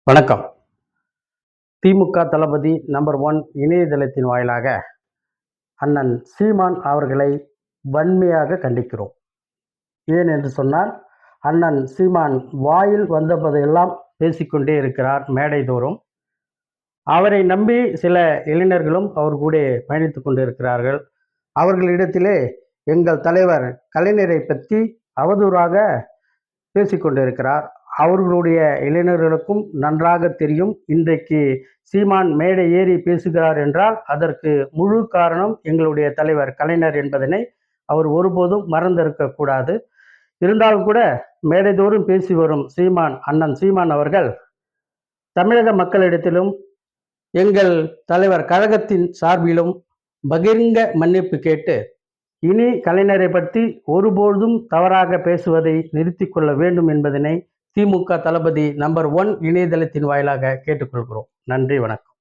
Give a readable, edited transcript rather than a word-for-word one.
வணக்கம். திமுக தளபதி நம்பர் 1 இணையதளத்தின் வாயிலாக அண்ணன் சீமான் அவர்களை வன்மையாக கண்டிக்கிறோம். ஏன் என்று சொன்னால், அண்ணன் சீமான் வாயில் வந்தபோதெல்லாம் பேசிக்கொண்டே இருக்கிறார் மேடைதோறும். அவரை நம்பி சில இளைஞர்களும் அவர் கூட பயணித்துக் கொண்டிருக்கிறார்கள். அவர்களிடத்திலே எங்கள் தலைவர் கலைஞரை பற்றி அவதூறாக பேசிக்கொண்டிருக்கிறார். அவர்களுடைய இளைஞர்களுக்கும் நன்றாக தெரியும், இன்றைக்கு சீமான் மேடை ஏறி பேசுகிறார் என்றால் அதற்கு முழு காரணம் எங்களுடைய தலைவர் கலைஞர் என்பதனை அவர் ஒருபோதும் மறந்திருக்கக்கூடாது. இருந்தாலும் கூட மேடைதோறும் பேசி வரும் அண்ணன் சீமான் அவர்கள் தமிழக மக்களிடத்திலும் எங்கள் தலைவர் கழகத்தின் சார்பிலும் பகிரங்க மன்னிப்பு கேட்டு இனி கலைஞரை பற்றி ஒருபோதும் தவறாக பேசுவதை நிறுத்திக் கொள்ள வேண்டும் என்பதனை திமுக தளபதி நம்பர் 1 இணையதளத்தின் வாயிலாக கேட்டுக்கொள்கிறோம். நன்றி, வணக்கம்.